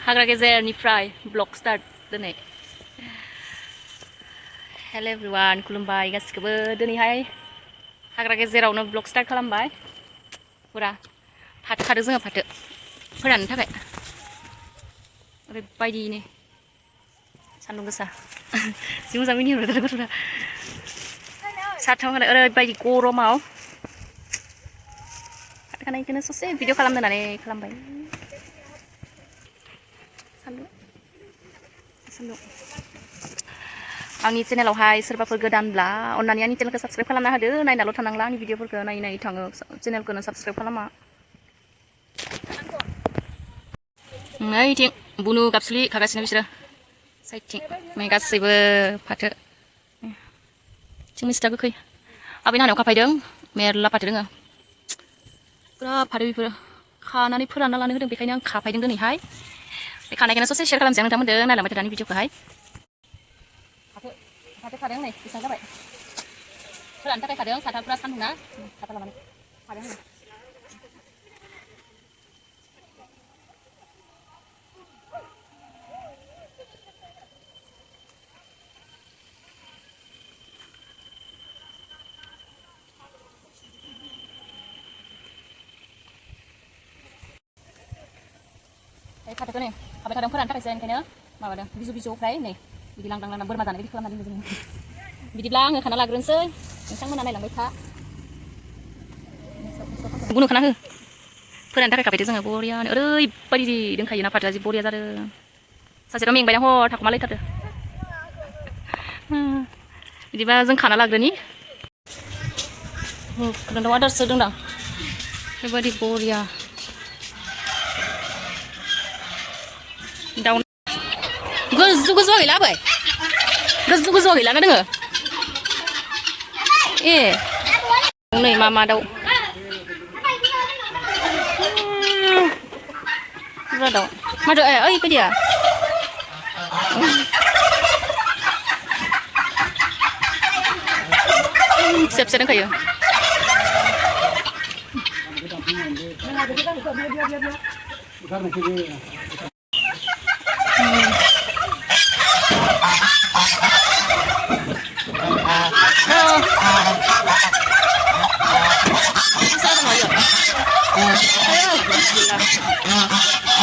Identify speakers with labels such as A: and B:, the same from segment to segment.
A: हाग्रा गेजेरनिफ्राय blog start दिनै हेल' एभ्रिवान खुलुमबाय गासिखौबो दिनैहाय हाग्रा गेजेरावनो ब्लग स्टार्ट खालामबाय पुरा फाथो खादों जोङो फाथो फोराननो थाखाय ओरैबायदिनो सान्दुं गोसा जि मोजां मिनिहरदों गथ'फ्रा साथाम होनो ओरैबायदि गरमाव फाथो खानायखौनो ससे भिडिअ खालामनो होननानै खालामबाय सान्दुं आंनि चेनेलावहाय सोरबाफोर गोदानब्ला अन्नानै आंनि चेनेलखौ साबस्क्राइब खालामना होदो नायनाल' थानांला आंनि भिडिअफोरखौ नायै थाङो चेनेलखौनो साबस्क्राइब खालामा नैथिं बुनु गाबसुलि खागासिनो बिसोरो साइडथिं नै गासैबो फाथो मिस्टा गोखै आबै नानायाव खाफायदों मेरला फाथो दोङो बिराद फाथो बेफोरो खानानै फोरानना लानो होदों बेखायनो आं खाफायदों दिनैहाय बे खानायखौनो ससे शेयार खालामसै आं नोंथांमोनजों नायलांबाय थादो दानि भिडिअखौहाय फाथो खादों नै बेसेबां जाबाय फोराननो थाखाय खादों साथाफ्रा सान्दुं ना साथा लानानै खादों फाथोखौ नै खाबाय थादों फोराननो थाखायसो ओंखायनो माबादों बिजौ ओमफ्राय नै बिदि लांदां लांदां बोरमा जानाय बिदि खालामना दोनदों जोङो बिदिब्ला आङो खाना लाग्रोनोसै नोंथांमोना नायलांबाय था बुनु खाना हो फोराननो थाखाय खाबायदो जोङो बरियानो ओरैबायदि दोंखायो ना फाथोआ जि बरिया जादों सासेयाव मेंबायना हर थाखुमा लायथारदो बिदिबा जों खाना लाग्रोनि दाउ आदारसो दोंदां बेबायदि बरिया दाउ गोजौ गैला आबै गोजौ गैलाना दोङो ए नै मा दाउ बुरजा दाउ माथो ओइ बायदिया फिसा फिसा दंखायो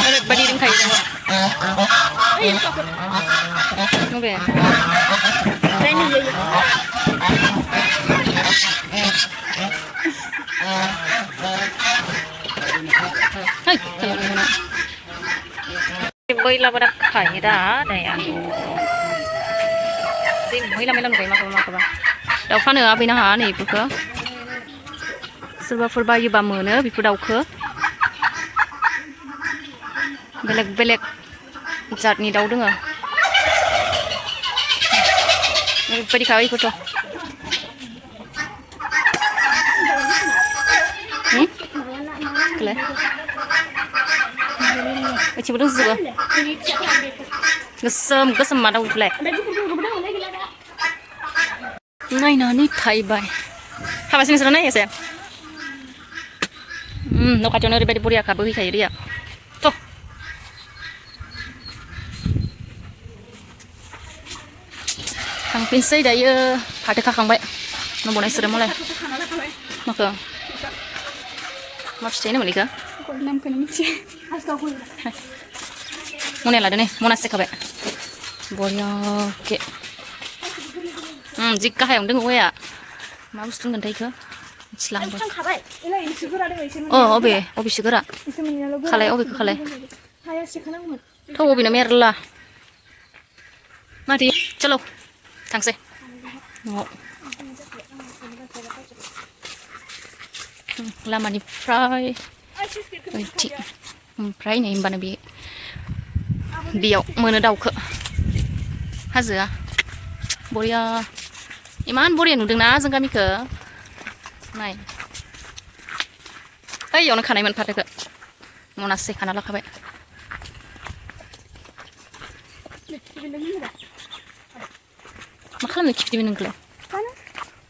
A: ओरैबायदि दंखायो जोङो मैला बारा खायो दा नाया मैला नुबाय माखौबा दाउ फानो आबै नाहा नै बेफोरखौ सोरबाफोर बायोबा मोनो बेफोर दाउखौ बेलेग बेलेग जातनि दाउ दोङो ओरैबायदि खाबाय बेफोरथ' ओइथिंबो दंजोबो गोसोम मा दाउ बेफोरलाय नायनानै थायबाय हाबासो नोंसोरो नायनोसै न' खाथियावनो ओरैबायदि बरियाखा बोहैखायो दैया थ' थांफिनसै दायो फाथो खाखांबाय न' बनायसोरो मालाय माखो मा फिथाइ होनोमोन बेखौ मनाया लादो नै मनासे खाबाय बरियाके जि गाहायावनो दङ औवाया मा बुस्थु होनगोनथाय बेखौ मिथिलांबाय अबेसो गोरा खालाय अबेखौ खालाय थ' अबेनो मेरला माथि चलो थांसै न'आव लामानिफ्राय ओइथिं ओमफ्राय नै होनबानो बेयाव मोनो दाउखौ हाजोआ बरिया इमान बरिया नुदोंना जों गामिखौ नाय ओइयावनो खानायमोन फाथोखौ मनासे खाना लाखाबाय मा खालामनो खिफिदोंमोन नोंखौलाय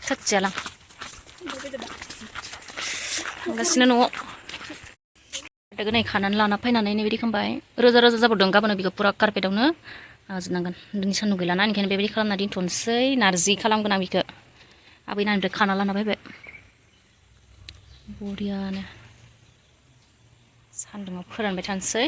A: थाथियालां थांगासिनो न'आव दागो नै खानानै लाना फैनानै नै बिदि खालामबाय रोजा रोजा जाबोदों गाबोनो बेखौ पुरा कारपेटावनो जोबनांगोन दिनै सान्दुं गैलाना ओंखायनो बेबायदि खालामना दोनथ'नोसै नारजि खालामगोन आं बेखौ आबै नानिफ्राय खाना लाना फैबाय बरियानो सान्दुङाव फोरानबाय थानोसै